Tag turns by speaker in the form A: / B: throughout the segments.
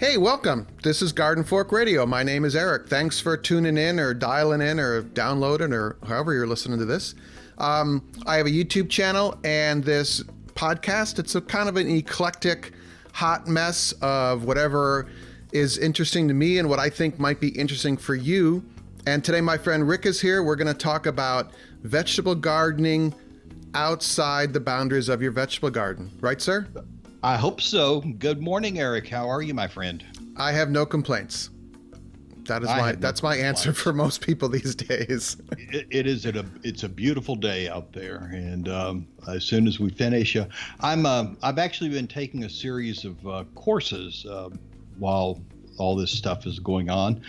A: Hey, welcome. This is Garden Fork Radio. My name is Eric. Thanks for tuning in or dialing in or downloading or however you're listening to this. I have a YouTube channel and this podcast. It's a kind of an eclectic hot mess of whatever is interesting to me and what I think might be interesting for you. And today my friend Rick is here. We're going to talk about vegetable gardening outside the boundaries of your vegetable garden. Right, sir?
B: I hope so. Good morning, Eric. How are you, my friend?
A: I have no complaints. That's my answer for most people these days.
B: It's a beautiful day out there, and as soon as we finish, I've actually been taking a series of courses while all this stuff is going on.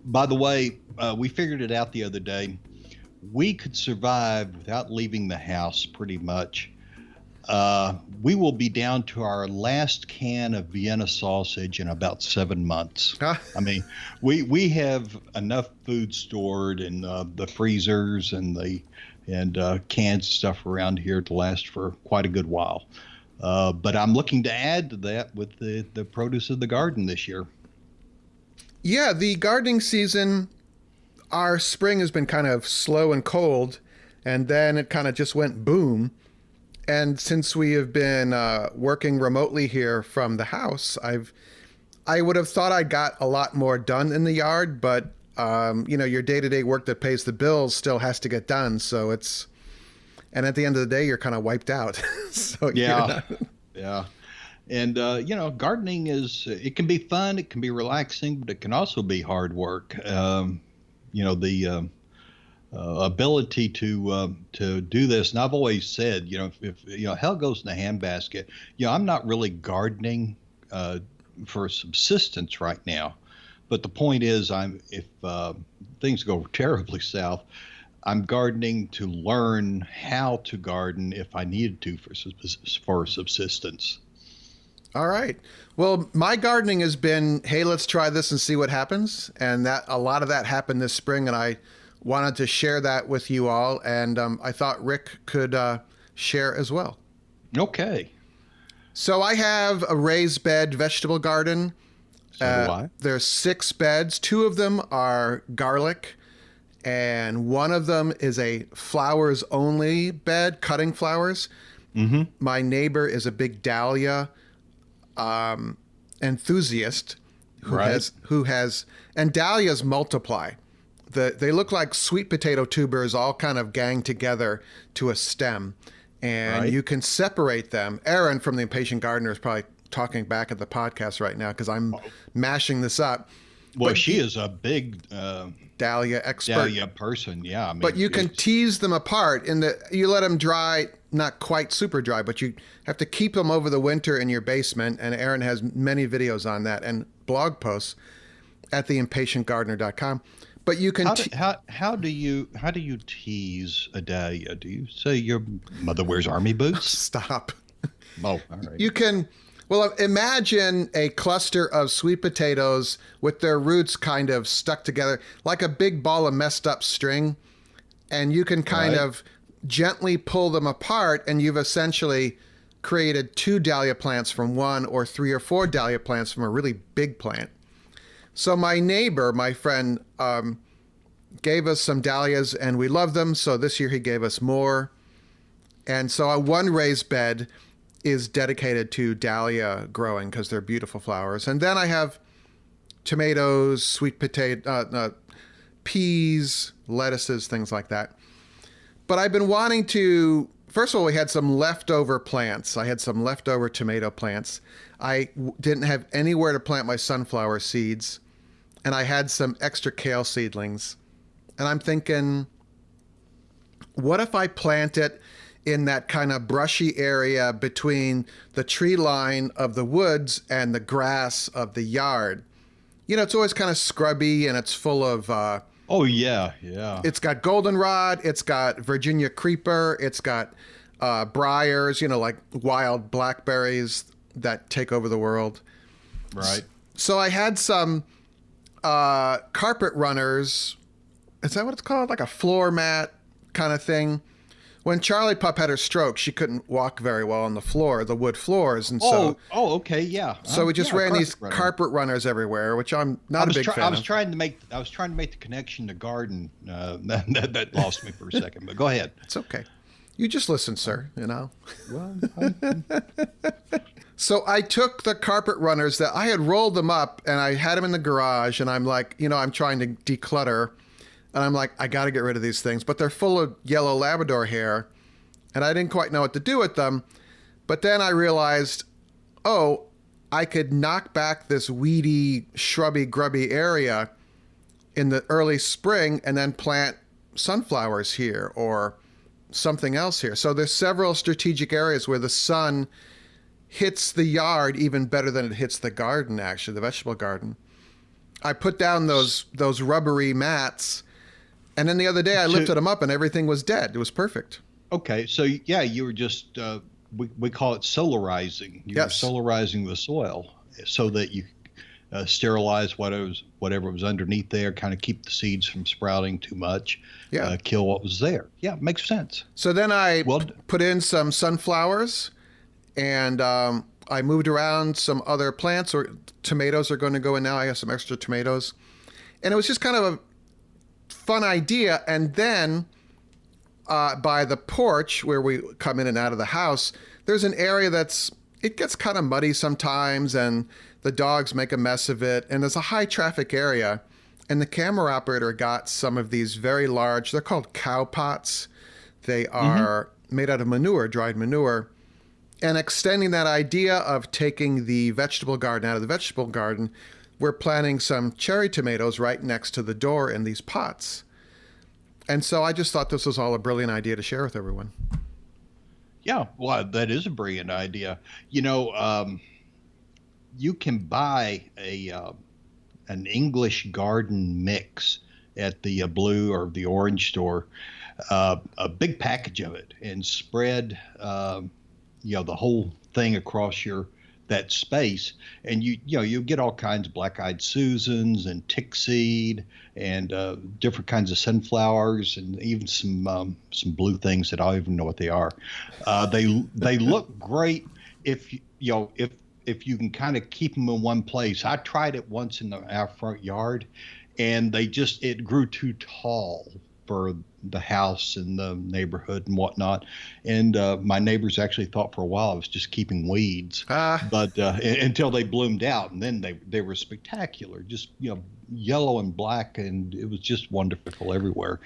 B: By the way, we figured it out the other day. We could survive without leaving the house pretty much. We will be down to our last can of Vienna sausage in about 7 months. I mean, we have enough food stored in the freezers and canned stuff around here to last for quite a good while. But I'm looking to add to that with the produce of the garden this year.
A: Yeah, the gardening season, our spring has been kind of slow and cold, and then it kind of just went boom. And since we have been working remotely here from the house, I would have thought I got a lot more done in the yard, but your day-to-day work that pays the bills still has to get done. So and at the end of the day, you're kind of wiped out. So
B: yeah. And gardening it can be fun, it can be relaxing, but it can also be hard work. Ability to do this, and I've always said, if hell goes in the handbasket, I'm not really gardening for subsistence right now, but the point is, if things go terribly south, I'm gardening to learn how to garden if I needed to for subsistence.
A: All right. Well, my gardening has been, hey, let's try this and see what happens, and that a lot of that happened this spring, and I wanted to share that with you all, and I thought Rick could share as well.
B: Okay.
A: So I have a raised bed vegetable garden.
B: So do I.
A: There's 6 beds. 2 of them are garlic, and one of them is a flowers only bed, cutting flowers.
B: Mm-hmm.
A: My neighbor is a big dahlia enthusiast who has, and dahlias multiply. They look like sweet potato tubers all kind of gang together to a stem, and you can separate them. Erin from The Impatient Gardener is probably talking back at the podcast right now because I'm mashing this up.
B: Well,
A: but
B: she is a big
A: dahlia expert.
B: Dahlia person, yeah. I mean,
A: but you can tease them apart you let them dry, not quite super dry, but you have to keep them over the winter in your basement, and Erin has many videos on that and blog posts at theimpatientgardener.com. But you can
B: how do you tease a dahlia? Do you say your mother wears army boots?
A: Stop.
B: Oh, all right.
A: You can, imagine a cluster of sweet potatoes with their roots kind of stuck together like a big ball of messed up string, and you can kind of gently pull them apart, and you've essentially created 2 dahlia plants from one, or 3 or 4 dahlia plants from a really big plant. So my neighbor, my friend, gave us some dahlias, and we love them. So this year he gave us more. And so one raised bed is dedicated to dahlia growing because they're beautiful flowers. And then I have tomatoes, sweet potato, peas, lettuces, things like that. But I've been wanting to, first of all, we had some leftover plants. I had some leftover tomato plants. I didn't have anywhere to plant my sunflower seeds, and I had some extra kale seedlings. And I'm thinking, what if I plant it in that kind of brushy area between the tree line of the woods and the grass of the yard? It's always kind of scrubby, and it's full of...
B: oh, yeah.
A: It's got goldenrod, it's got Virginia creeper, it's got briars, like wild blackberries that take over the world.
B: Right.
A: So I had some carpet runners. Is that what it's called? Like a floor mat kind of thing When Charlie Pup had her stroke, she couldn't walk very well on the floor, the wood floors, and so.
B: Okay, yeah.
A: So we just ran these
B: runner.
A: carpet runners everywhere, which I'm not a big fan of.
B: I was trying to make the connection to garden. That lost me for a second, but go ahead.
A: It's okay. You just listen, sir. You know.
B: Well,
A: So I took the carpet runners that I had rolled them up, and I had them in the garage, and I'm like, I'm trying to declutter. And I'm like, I got to get rid of these things. But they're full of yellow Labrador hair. And I didn't quite know what to do with them. But then I realized, I could knock back this weedy, shrubby, grubby area in the early spring and then plant sunflowers here or something else here. So there's several strategic areas where the sun hits the yard even better than it hits the garden, actually, the vegetable garden. I put down those rubbery mats. And then the other day I lifted them up and everything was dead. It was perfect.
B: Okay. So, yeah, you were just, we call it solarizing. You were solarizing the soil so that you sterilize whatever was underneath there, kind of keep the seeds from sprouting too much, kill what was there. Yeah, makes sense.
A: So then I put in some sunflowers and I moved around some other plants, or tomatoes are going to go in now. I have some extra tomatoes. And it was just kind of a fun idea. And then by the porch where we come in and out of the house, there's an area it gets kind of muddy sometimes and the dogs make a mess of it. And there's a high traffic area. And the camera operator got some of these very large, they're called cow pots. They are made out of manure, dried manure. And extending that idea of taking the vegetable garden out of the vegetable garden, we're planting some cherry tomatoes right next to the door in these pots. And so I just thought this was all a brilliant idea to share with everyone.
B: Yeah, well, that is a brilliant idea. You can buy an English garden mix at the blue or the orange store, a big package of it, and spread the whole thing across that space, and you get all kinds of black-eyed Susans and tick seed and different kinds of sunflowers and even some blue things that I don't even know what they are. They look great if you can kind of keep them in one place. I tried it once in our front yard, and it grew too tall for the house and the neighborhood and whatnot. And my neighbors actually thought for a while I was just keeping weeds, but until they bloomed out, and then they were spectacular, just yellow and black, and it was just wonderful everywhere.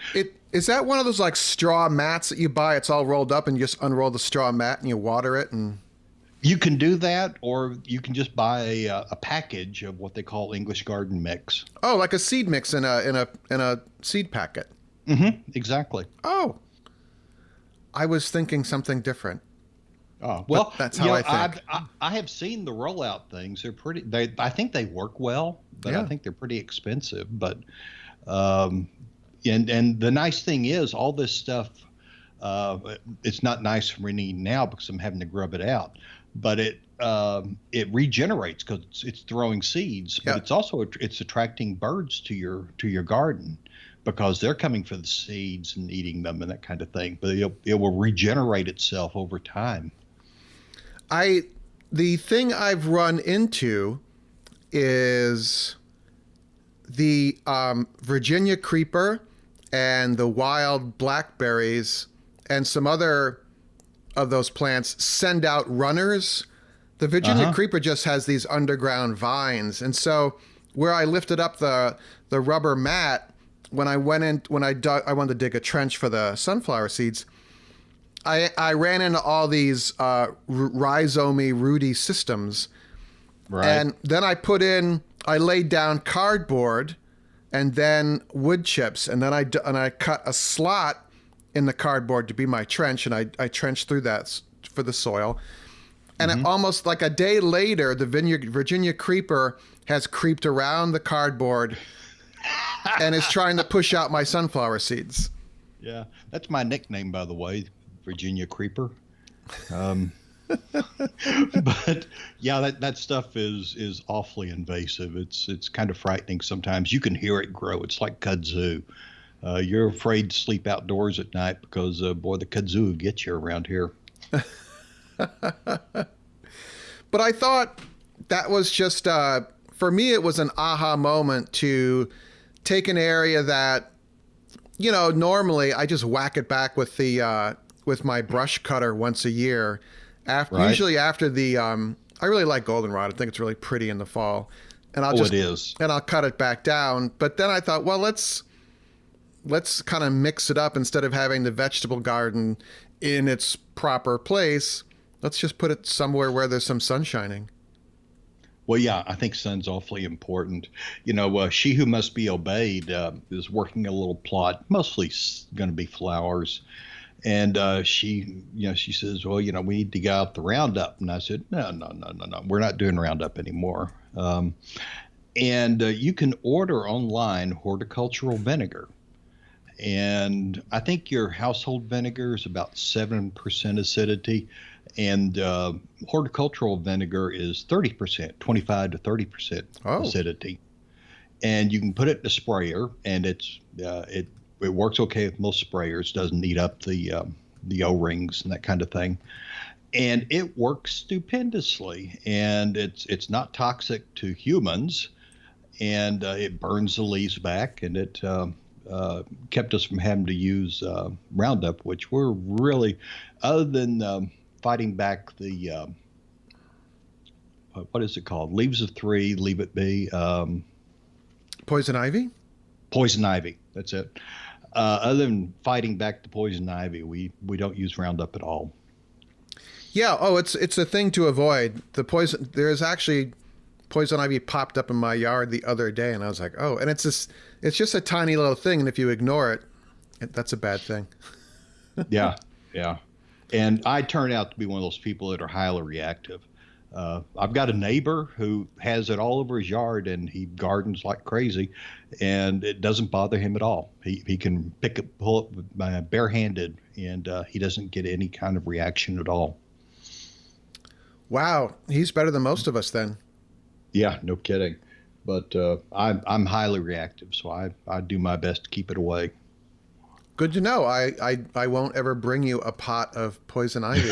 A: Is that one of those like straw mats that you buy? It's all rolled up and you just unroll the straw mat and you water it and.
B: You can do that, or you can just buy a package of what they call English garden mix.
A: Oh, like a seed mix in a seed packet.
B: Mm-hmm. Exactly.
A: Oh, I was thinking something different.
B: Oh, well,
A: but that's how I think.
B: I have seen the rollout things. They're pretty. I think they work well, but I think they're pretty expensive. But and the nice thing is, all this stuff. It's not nice for me now because I'm having to grub it out. But it regenerates because it's throwing seeds. But it's also it's attracting birds to your garden, because they're coming for the seeds and eating them and that kind of thing. But it will regenerate itself over time.
A: The thing I've run into is the Virginia creeper and the wild blackberries and some other of those plants send out runners. The Virginia creeper just has these underground vines. And so where I lifted up the rubber mat, when I wanted to dig a trench for the sunflower seeds, I ran into all these rhizomy, rooty systems.
B: Right.
A: And then I laid down cardboard and then wood chips. And then I cut a slot in the cardboard to be my trench, and I trenched through that for the soil. And almost like a day later, the Virginia creeper has creeped around the cardboard and is trying to push out my sunflower seeds.
B: Yeah, that's my nickname, by the way, Virginia creeper. But yeah, that stuff is awfully invasive. It's kind of frightening sometimes. You can hear it grow. It's like kudzu. You're afraid to sleep outdoors at night because, boy, the kudzu gets you around here.
A: But I thought that was just, for me, it was an aha moment to take an area that, normally I just whack it back with with my brush cutter once a year.
B: Right?
A: Usually after I really like goldenrod. I think it's really pretty in the fall. And
B: It is.
A: And I'll cut it back down. But then I thought, well, let's kind of mix it up instead of having the vegetable garden in its proper place. Let's just put it somewhere where there's some sun shining.
B: Well, yeah, I think sun's awfully important. She who must be obeyed is working a little plot, mostly going to be flowers. And she says, well, we need to get out the Roundup. And I said, no, we're not doing Roundup anymore. And you can order online horticultural vinegar. And I think your household vinegar is about 7% acidity. And horticultural vinegar is 30%, 25 to 30% acidity. And you can put it in a sprayer, and it works okay with most sprayers. Doesn't eat up the O-rings and that kind of thing. And it works stupendously. And it's not toxic to humans. And it burns the leaves back, and it kept us from having to use Roundup, which we're really, other than fighting back the what is it called? Leaves of three, leave it be.
A: Poison ivy?
B: Poison ivy. That's it. Other than fighting back the poison ivy, we don't use Roundup at all.
A: Yeah. Oh, it's a thing to avoid. There's actually poison ivy popped up in my yard the other day, and I was like, oh, and it's just a tiny little thing, and if you ignore it, that's a bad thing.
B: Yeah. And I turn out to be one of those people that are highly reactive. I've got a neighbor who has it all over his yard, and he gardens like crazy, and it doesn't bother him at all. He can pull it barehanded, and he doesn't get any kind of reaction at all.
A: Wow, he's better than most of us then.
B: Yeah, no kidding. But I'm highly reactive, so I do my best to keep it away.
A: Good to know. I won't ever bring you a pot of poison ivy.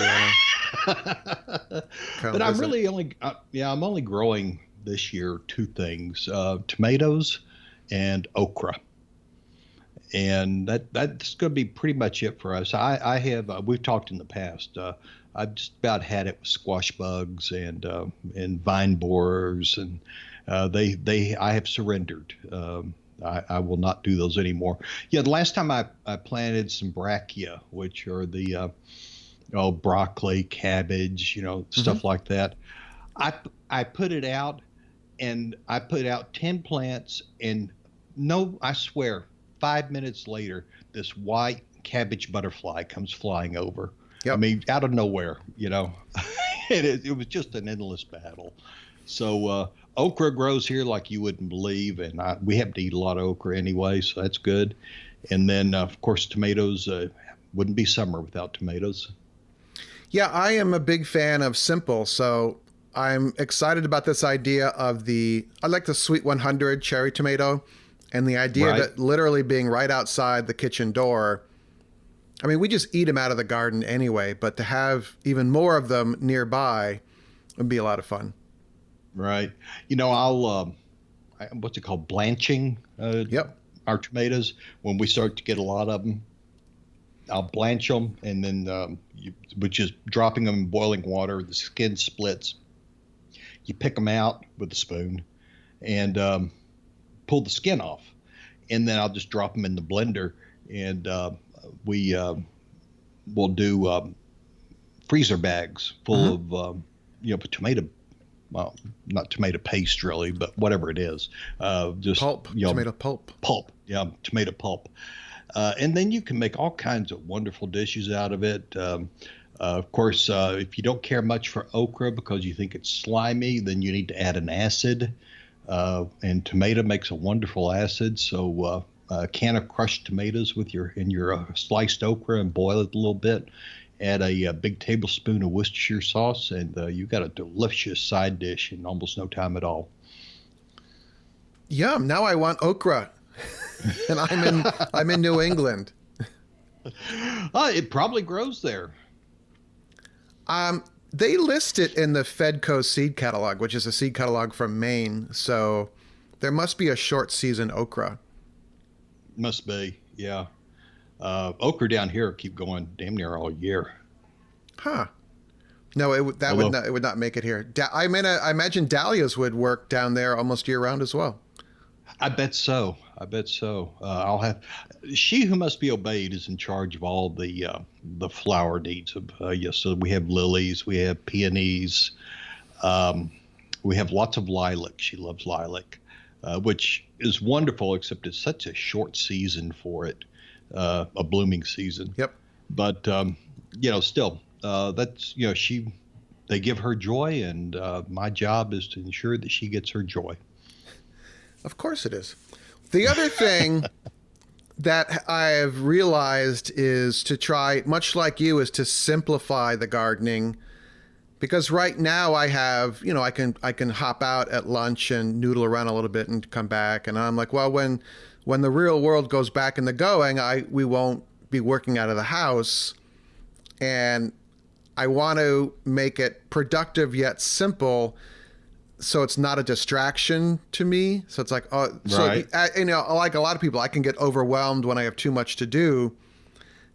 B: But I'm really I'm only growing this year two things: tomatoes and okra. And that's going to be pretty much it for us. I have we've talked in the past. I've just about had it with squash bugs and vine borers, and I have surrendered. I will not do those anymore. Yeah, the last time I planted some brachia, which are the broccoli, cabbage, stuff like that. I put it out, and I put out 10 plants, and I swear, 5 minutes later, this white cabbage butterfly comes flying over. Yep. I mean, out of nowhere, it was just an endless battle. So okra grows here like you wouldn't believe, and we happen to eat a lot of okra anyway, so that's good. And then, of course, tomatoes. Wouldn't be summer without tomatoes.
A: Yeah, I am a big fan of simple, so I'm excited about this idea of I like the Sweet 100 cherry tomato, and the idea of it literally being right outside the kitchen door. I mean, we just eat them out of the garden anyway, but to have even more of them nearby would be a lot of fun.
B: Right. I'll, what's it called? Blanching our tomatoes. When we start to get a lot of them, I'll blanch them, and then which is dropping them in boiling water. The skin splits. You pick them out with a spoon and pull the skin off. And then I'll just drop them in the blender, and we'll do freezer bags full of tomato. Well, not tomato paste really, but whatever it is, just
A: pulp, tomato pulp.
B: Pulp, yeah, tomato pulp, and then you can make all kinds of wonderful dishes out of it. Of course, if you don't care much for okra because you think it's slimy, then you need to add an acid, and tomato makes a wonderful acid. So a can of crushed tomatoes in your sliced okra and boil it a little bit. Add a big tablespoon of Worcestershire sauce, and you got a delicious side dish in almost no time at all.
A: Yum! Now I want okra. and I'm in New England.
B: It probably grows there.
A: They list it in the Fedco seed catalog, which is a seed catalog from Maine. So there must be a short season okra.
B: Must be, yeah. Okra down here keep going damn near all year.
A: Huh. No, it would not make it here. I imagine dahlias would work down there almost year round as well.
B: I bet so. I'll have. She who must be obeyed is in charge of all the flower needs of. Yes, so we have lilies, we have peonies, we have lots of lilac. She loves lilac, which is wonderful. Except it's such a short season for it, a blooming season.
A: Yep.
B: But still, that's they give her joy, and my job is to ensure that she gets her joy.
A: Of course it is. The other thing that I've realized is to try, much like you, is to simplify the gardening. Because right now I have, I can hop out at lunch and noodle around a little bit and come back. And I'm like, well, when the real world goes back in the going, we won't be working out of the house. And I want to make it productive yet simple, so it's not a distraction to me. So it's like,
B: right.
A: Like a lot of people, I can get overwhelmed when I have too much to do.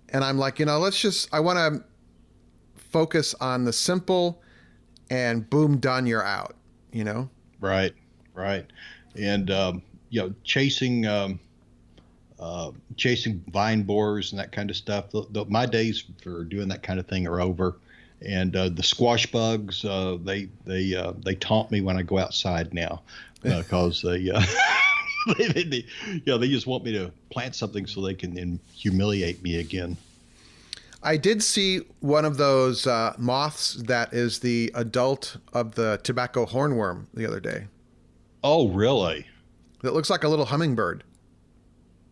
A: And I'm like, I want to focus on the simple, and boom, done, you're out,
B: Right. And, chasing vine borers and that kind of stuff. My days for doing that kind of thing are over. And the squash bugs, they taunt me when I go outside now, because they just want me to plant something so they can then humiliate me again.
A: I did see one of those moths that is the adult of the tobacco hornworm the other day.
B: Oh, really?
A: That looks like a little hummingbird.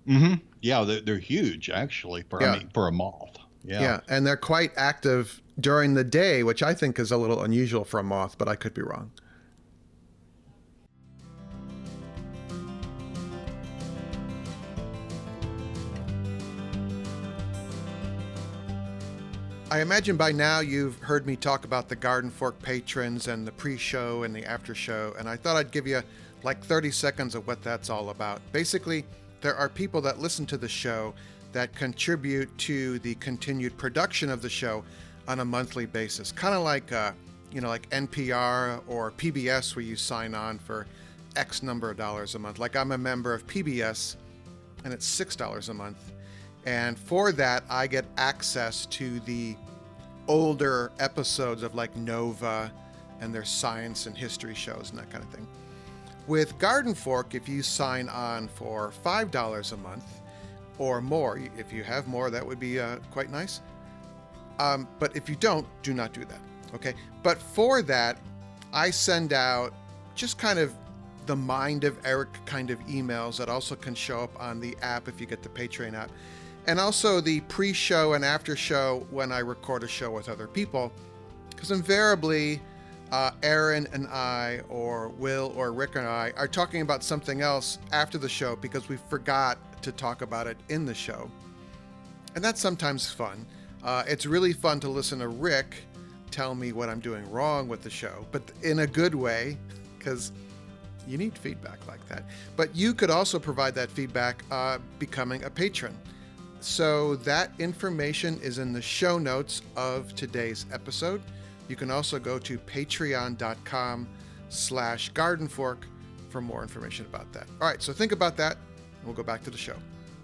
B: Mm-hmm. Yeah, they're huge actually for a moth.
A: Yeah, and they're quite active during the day, which I think is a little unusual for a moth, but I could be wrong. I imagine by now you've heard me talk about the Garden Fork patrons and the pre-show and the after-show, and I thought I'd give you like 30 seconds of what that's all about. Basically, there are people that listen to the show that contribute to the continued production of the show on a monthly basis, kind of like like NPR or PBS, where you sign on for X number of dollars a month. Like I'm a member of PBS, and it's $6 a month, and for that I get access to the older episodes of like Nova and their science and history shows and that kind of thing. With Garden Fork, if you sign on for $5 a month or more, if you have more, that would be quite nice. But if you don't, do not do that. Okay. But for that, I send out just kind of the Mind of Eric kind of emails that also can show up on the app if you get the Patreon app. And also the pre-show and after show when I record a show with other people. Because invariably, Aaron and I, or Will or Rick and I, are talking about something else after the show because we forgot to talk about it in the show. And that's sometimes fun. It's really fun to listen to Rick tell me what I'm doing wrong with the show, but in a good way, because you need feedback like that. But you could also provide that feedback becoming a patron. So that information is in the show notes of today's episode. You can also go to patreon.com/gardenfork for more information about that. All right, so think about that, and we'll go back to the show.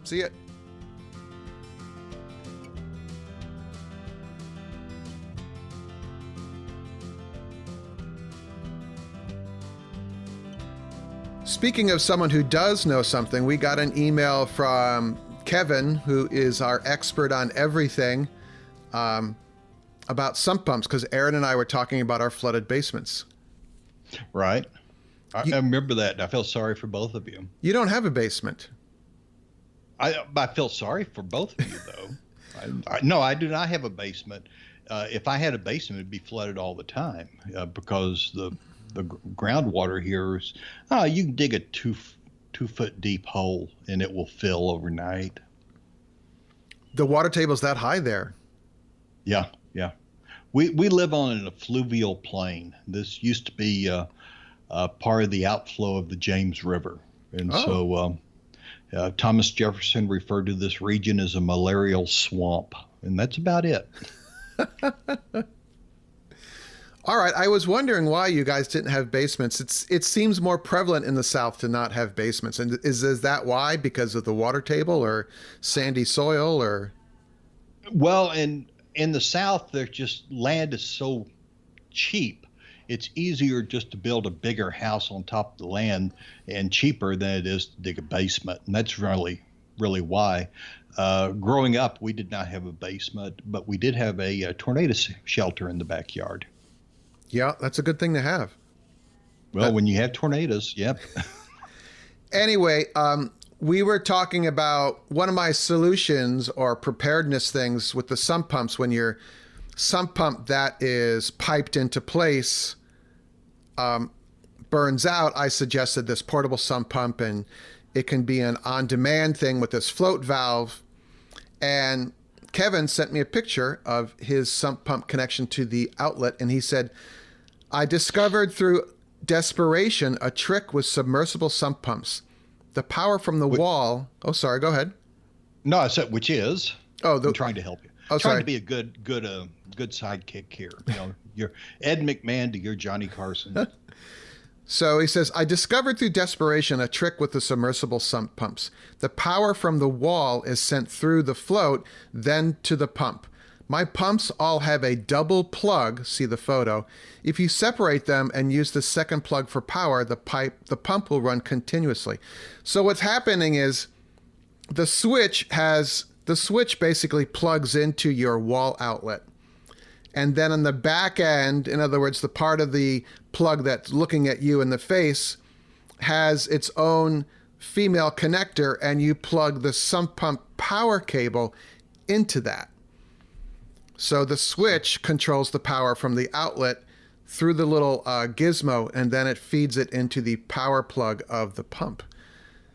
A: See ya. Speaking of someone who does know something, we got an email from Kevin, who is our expert on everything, about sump pumps, because Aaron and I were talking about our flooded basements.
B: Right. I remember that. I feel sorry for both of you.
A: You don't have a basement.
B: I feel sorry for both of you, though. No, I do not have a basement. If I had a basement, it'd be flooded all the time because the groundwater here is, you can dig a 2-foot deep hole, and it will fill overnight.
A: The water table's that high there.
B: Yeah, yeah. We live on an alluvial plain. This used to be part of the outflow of the James River. And so Thomas Jefferson referred to this region as a malarial swamp. And that's about it.
A: All right. I was wondering why you guys didn't have basements. It seems more prevalent in the South to not have basements. And is that why? Because of the water table or sandy soil or?
B: Well, in the South, there's just land is so cheap. It's easier just to build a bigger house on top of the land and cheaper than it is to dig a basement. And that's really why. Growing up, we did not have a basement, but we did have a tornado shelter in the backyard.
A: Yeah, that's a good thing to have.
B: Well, when you have tornadoes, yep.
A: Anyway, we were talking about one of my solutions or preparedness things with the sump pumps. When your sump pump that is piped into place burns out, I suggested this portable sump pump, and it can be an on-demand thing with this float valve. And Kevin sent me a picture of his sump pump connection to the outlet, and he said, I discovered through desperation a trick with submersible sump pumps. The power from the wall. Oh, sorry. Go ahead.
B: No, I said which is. I'm trying to help you.
A: Oh,
B: trying
A: sorry.
B: to be a good sidekick here. You know, you're Ed McMahon to your Johnny Carson.
A: So he says, I discovered through desperation a trick with the submersible sump pumps. The power from the wall is sent through the float, then to the pump. My pumps all have a double plug, see the photo. If you separate them and use the second plug for power, the pump will run continuously. So what's happening is the switch basically plugs into your wall outlet. And then on the back end, in other words, the part of the plug that's looking at you in the face has its own female connector, and you plug the sump pump power cable into that. So the switch controls the power from the outlet through the little gizmo, and then it feeds it into the power plug of the pump.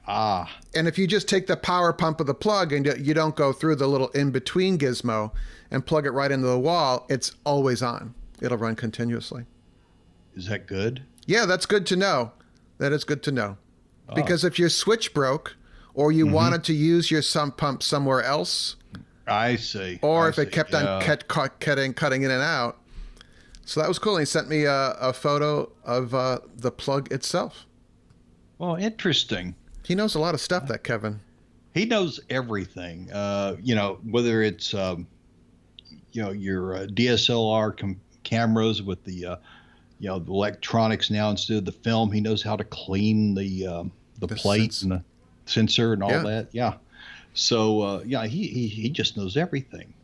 B: Ah.
A: And if you just take the power pump of the plug and you don't go through the little in-between gizmo and plug it right into the wall, it's always on. It'll run continuously.
B: Is that good?
A: Yeah, that's good to know. That is good to know. Oh. Because if your switch broke or you wanted to use your sump pump somewhere else,
B: I see.
A: Or if it kept on cutting in and out. So that was cool. He sent me a photo of the plug itself.
B: Well, interesting.
A: He knows a lot of stuff, that Kevin.
B: He knows everything. Whether it's your DSLR cameras with the the electronics now instead of the film. He knows how to clean the plate and the sensor and all that. Yeah. So he just knows everything.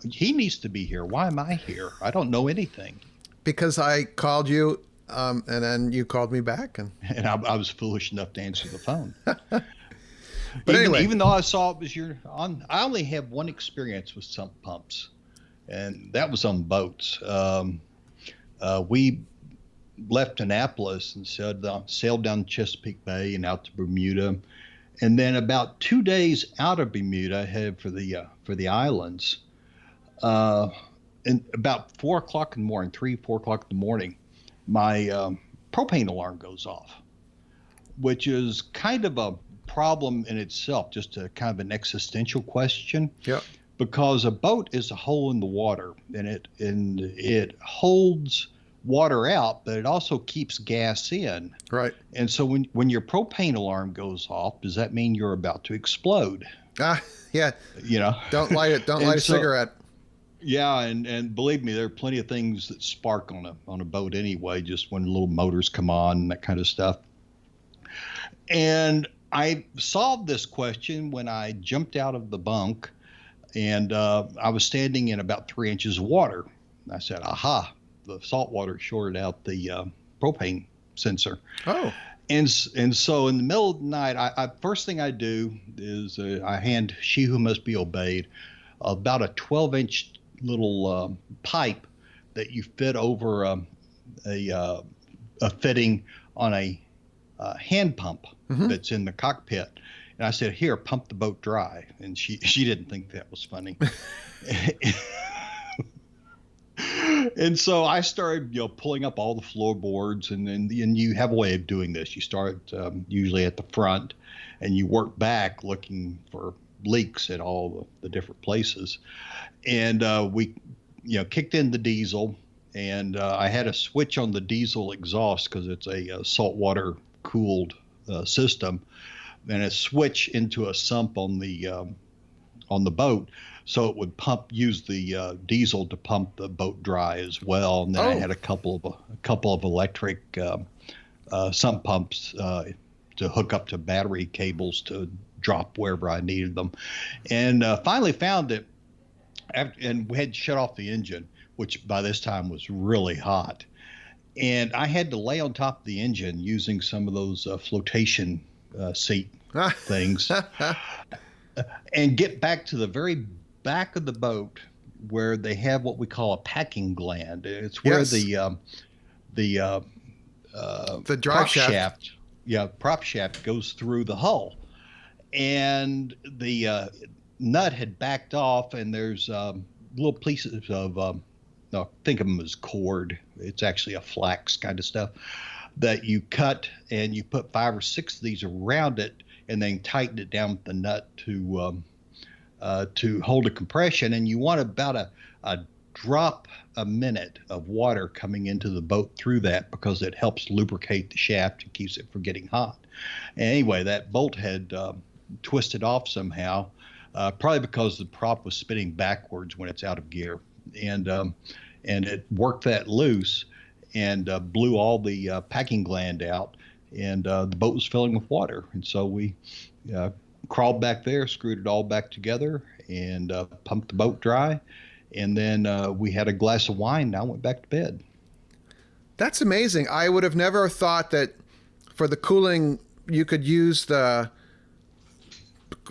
B: He needs to be here. Why am I here? I don't know anything.
A: Because I called you, and then you called me back, and
B: I was foolish enough to answer the phone.
A: But anyway,
B: even though I saw it was I only have one experience with sump pumps, and that was on boats. We left Annapolis and sailed down Chesapeake Bay and out to Bermuda. And then about 2 days out of Bermuda, headed for the islands. And about 4 o'clock in the morning, 4 o'clock in the morning, my propane alarm goes off, which is kind of a problem in itself, just a kind of an existential question.
A: Yeah. Because
B: a boat is a hole in the water, and it holds water out, but it also keeps gas in.
A: Right.
B: And so when your propane alarm goes off, does that mean you're about to explode?
A: Yeah. Don't light it. Don't light a cigarette.
B: Yeah, and believe me, there are plenty of things that spark on a boat anyway, just when little motors come on and that kind of stuff. And I solved this question when I jumped out of the bunk, and I was standing in about 3 inches of water. I said, aha, the salt water shorted out the propane sensor.
A: Oh.
B: And so in the middle of the night, I first thing I do is I hand She Who Must Be Obeyed about a 12-inch little pipe that you fit over a fitting on a hand pump that's in the cockpit. And I said, "Here, pump the boat dry." And she didn't think that was funny. And so I started, pulling up all the floorboards, and you have a way of doing this. You start usually at the front, and you work back looking for leaks at all the different places. And we, kicked in the diesel, and I had a switch on the diesel exhaust because it's a saltwater cooled system, and a switch into a sump on the boat, so it would use the diesel to pump the boat dry as well. And then I had a couple of electric sump pumps to hook up to battery cables to drop wherever I needed them. And finally found it, and we had to shut off the engine, which by this time was really hot. And I had to lay on top of the engine using some of those flotation seat things and get back to the very back of the boat where they have what we call a packing gland. It's where the
A: drive shaft.
B: Prop shaft goes through the hull. And the nut had backed off, and there's little pieces of, think of them as cord. It's actually a flax kind of stuff that you cut, and you put 5 or 6 of these around it, and then tighten it down with the nut to hold a compression. And you want about a drop a minute of water coming into the boat through that, because it helps lubricate the shaft and keeps it from getting hot. And anyway, that bolt had twisted off somehow, probably because the prop was spinning backwards when it's out of gear, and it worked that loose and blew all the packing gland out, and the boat was filling with water. And so we crawled back there, screwed it all back together, and pumped the boat dry. And then we had a glass of wine, and I went back to bed.
A: That's amazing. I would have never thought that for the cooling you could use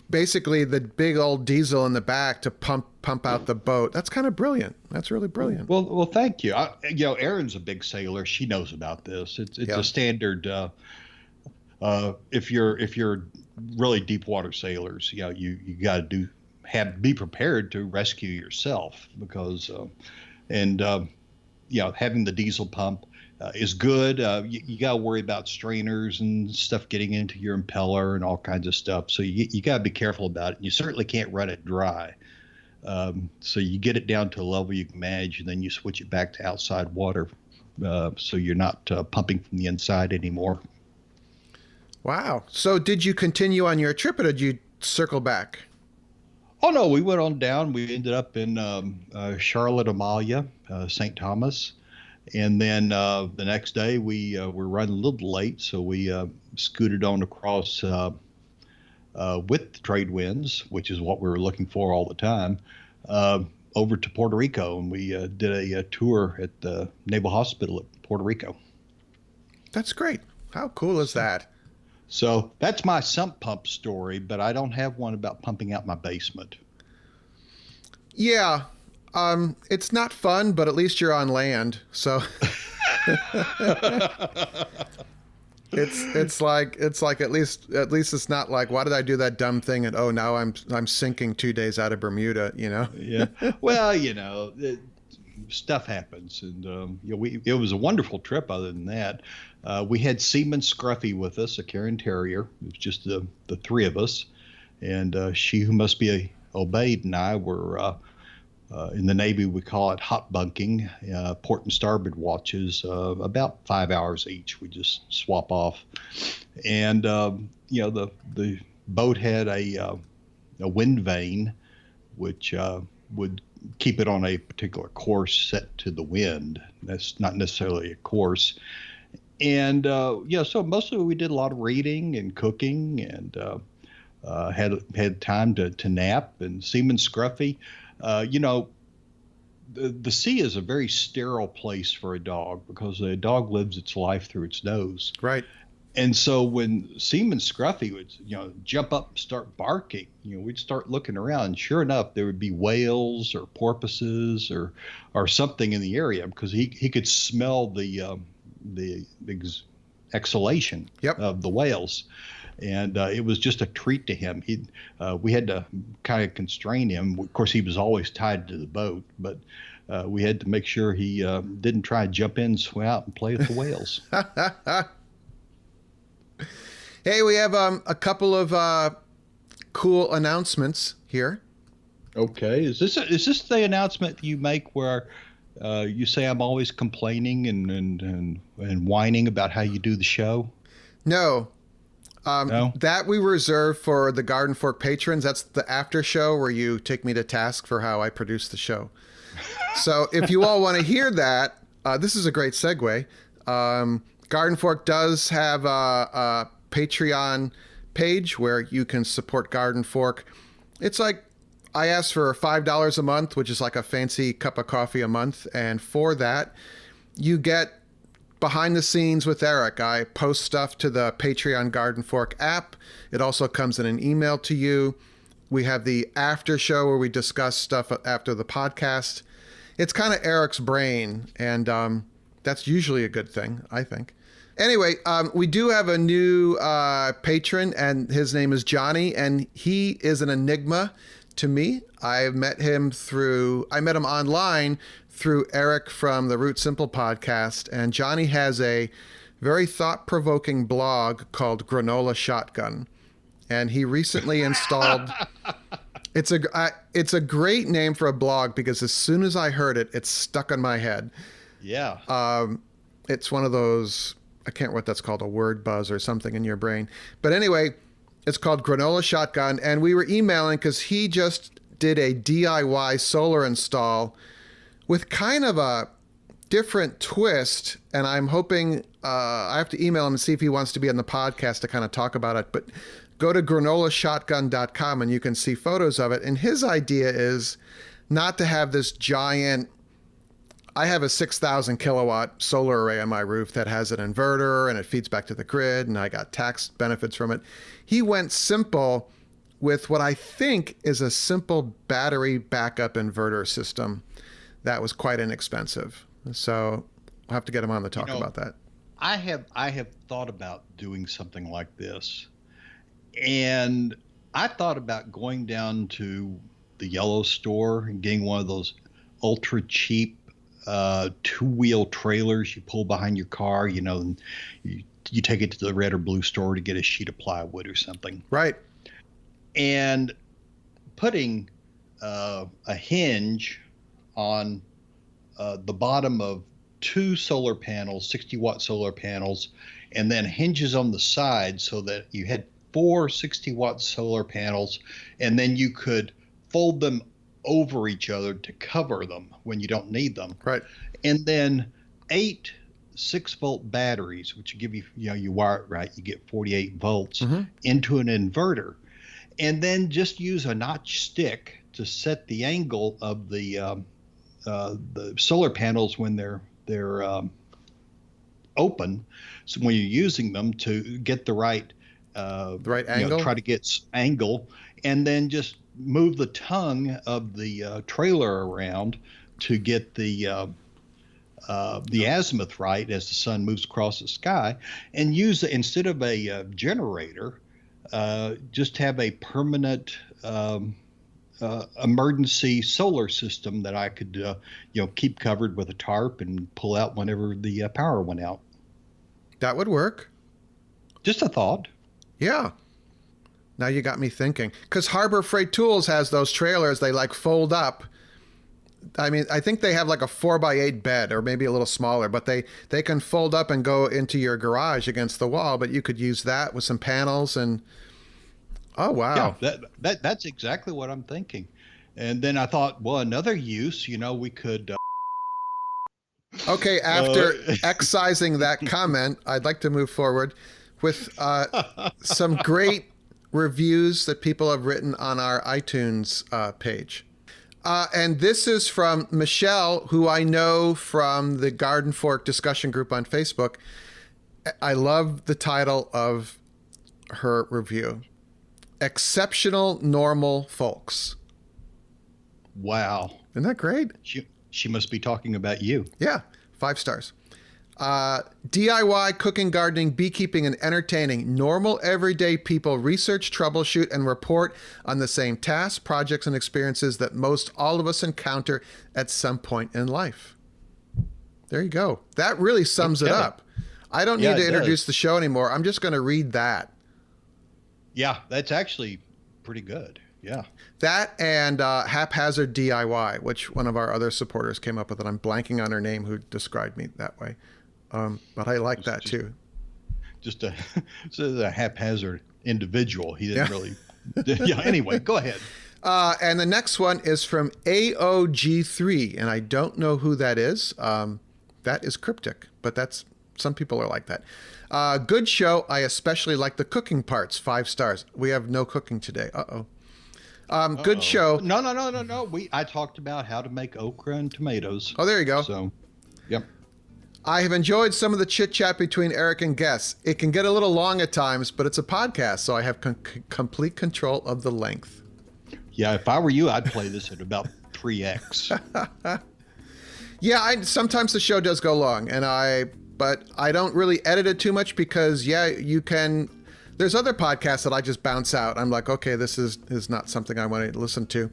A: basically the big old diesel in the back to pump out the boat. That's kind of brilliant. That's really brilliant.
B: Well, thank you. Erin's a big sailor. She knows about this. It's a standard. If you're really deep water sailors, you got to be prepared to rescue yourself, because having the diesel pump is good. You got to worry about strainers and stuff getting into your impeller and all kinds of stuff. So you got to be careful about it. You certainly can't run it dry. So you get it down to a level you can manage, and then you switch it back to outside water, so you're not pumping from the inside anymore.
A: Wow. So did you continue on your trip, or did you circle back?
B: Oh, no, we went on down. We ended up in Charlotte, Amalia, St. Thomas. And then the next day we were running a little late, so we scooted on across with the trade winds, which is what we were looking for all the time, over to Puerto Rico. And we did a tour at the Naval Hospital at Puerto Rico. That's
A: great. How cool is that?
B: So that's my sump pump story, but I don't have one about pumping out my basement.
A: Yeah. It's not fun, but at least you're on land. So it's like at least it's not like, why did I do that dumb thing? And now I'm sinking 2 days out of Bermuda,
B: Yeah. Well, stuff happens, and it was a wonderful trip. Other than that, we had Seaman Scruffy with us, a Cairn Terrier. It was just the 3 of us, and She Who Must Be Obeyed and I were in the Navy. We call it hot bunking, port and starboard watches, about 5 hours each. We just swap off, and the boat had a wind vane, which would keep it on a particular course set to the wind. That's not necessarily a course. And so mostly we did a lot of reading and cooking, and had time to nap. And Seaman Scruffy, the sea is a very sterile place for a dog, because a dog lives its life through its nose.
A: Right.
B: And so when Seaman Scruffy would, jump up and start barking, we'd start looking around, and sure enough, there would be whales or porpoises or something in the area, because he could smell the exhalation
A: Yep.
B: of the whales. And it was just a treat to him. We had to kind of constrain him. Of course, he was always tied to the boat, but we had to make sure he didn't try to jump in, swim out, and play with the whales.
A: Hey, we have a couple of cool announcements here.
B: Okay, is this the announcement you make where you say I'm always complaining and whining about how you do the show?
A: No.
B: No?
A: That we reserve for the Garden Fork patrons. That's the after show where you take me to task for how I produce the show. So if you all want to hear that, this is a great segue. Garden Fork does have a Patreon page where you can support Garden Fork. It's like I asked for $5 a month, which is like a fancy cup of coffee a month. And for that, you get behind the scenes with Eric. I post stuff to the Patreon Garden Fork app. It also comes in an email to you. We have the after show where we discuss stuff after the podcast. It's kind of Eric's brain, and that's usually a good thing, I think. Anyway, we do have a new patron, and his name is Johnny, and he is an enigma to me. I met him online through Eric from the Root Simple podcast, and Johnny has a very thought-provoking blog called Granola Shotgun, and he recently installed. It's a great name for a blog because as soon as I heard it, it's stuck in my head.
B: Yeah.
A: It's one of those, I can't remember what that's called, a word buzz or something in your brain. But anyway, it's called Granola Shotgun, and we were emailing because he just did a DIY solar install with kind of a different twist, and I'm hoping I have to email him and see if he wants to be on the podcast to kind of talk about it. But go to granolashotgun.com and you can see photos of it. And his idea is not to have this giant. I have a 6,000 kilowatt solar array on my roof that has an inverter and it feeds back to the grid, and I got tax benefits from it. He went simple with what I think is a simple battery backup inverter system that was quite inexpensive. So I'll have to get him on to talk about that.
B: I have thought about doing something like this, and I thought about going down to the Yellow store and getting one of those ultra cheap two-wheel trailers you pull behind your car, and you take it to the red or blue store to get a sheet of plywood or something.
A: Right.
B: And putting a hinge on the bottom of two solar panels, 60-watt solar panels, and then hinges on the side so that you had 4 60-watt solar panels, and then you could fold them over each other to cover them when you don't need them.
A: Right.
B: And then 8 6-volt batteries, which give you, you wire it right, you get 48 volts into an inverter. And then just use a notch stick to set the angle of the solar panels when they're open. So when you're using them to get the right
A: angle,
B: try to get angle, and then just move the tongue of the trailer around to get the azimuth right as the sun moves across the sky, and use instead of a generator, just have a permanent emergency solar system that I could keep covered with a tarp and pull out whenever the power went out.
A: That would work.
B: Just a thought.
A: Yeah. Now you got me thinking. Because Harbor Freight Tools has those trailers, they like fold up. I mean, I think they have like a 4x8 bed or maybe a little smaller, but they can fold up and go into your garage against the wall, but you could use that with some panels and oh, wow.
B: Yeah, that's exactly what I'm thinking. And then I thought, well, another use, we could...
A: Okay, after excising that comment, I'd like to move forward with some great reviews that people have written on our iTunes page. And this is from Michelle, who I know from the Garden Fork discussion group on Facebook. I love the title of her review. Exceptional Normal Folks.
B: Wow.
A: Isn't that great?
B: She must be talking about you.
A: Yeah, 5 stars. DIY, cooking, gardening, beekeeping, and entertaining. Normal, everyday people research, troubleshoot, and report on the same tasks, projects, and experiences that most all of us encounter at some point in life. There you go. That really sums it up. I don't need to introduce the show anymore. I'm just going to read that.
B: Yeah, that's actually pretty good. Yeah.
A: That and Haphazard DIY, which one of our other supporters came up with, and I'm blanking on her name, who described me that way. But I like that too. Just a
B: haphazard individual. He didn't really. Yeah. Anyway, go ahead.
A: And the next one is from AOG3, and I don't know who that is. That is cryptic, but some people are like that. Good show. I especially like the cooking parts. 5 stars. We have no cooking today. Good show.
B: No. I talked about how to make okra and tomatoes.
A: Oh, there you go.
B: So, yep.
A: I have enjoyed some of the chit-chat between Eric and guests. It can get a little long at times, but it's a podcast, so I have complete control of the length.
B: Yeah, if I were you, I'd play this at about 3x.
A: Yeah, sometimes the show does go long, but I don't really edit it too much because, you can. There's other podcasts that I just bounce out. I'm like, okay, this is not something I want to listen to.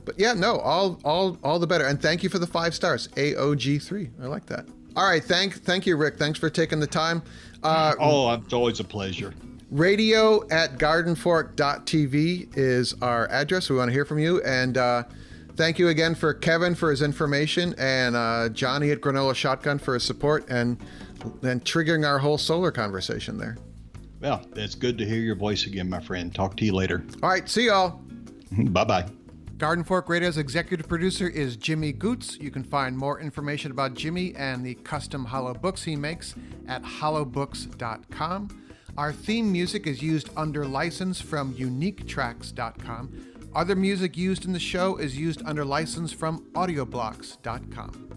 A: But yeah, no, all the better. And thank you for the 5 stars, AOG3. I like that. All right, thank you, Rick. Thanks for taking the time.
B: It's always a pleasure.
A: radio@gardenfork.tv is our address. We want to hear from you. And thank you again for Kevin for his information, and Johnny at Granola Shotgun for his support and triggering our whole solar conversation there.
B: Well, it's good to hear your voice again, my friend. Talk to you later.
A: All right, see y'all.
B: Bye-bye.
A: Garden Fork Radio's executive producer is Jimmy Goots. You can find more information about Jimmy and the custom hollow books he makes at hollowbooks.com. Our theme music is used under license from uniquetracks.com. Other music used in the show is used under license from audioblocks.com.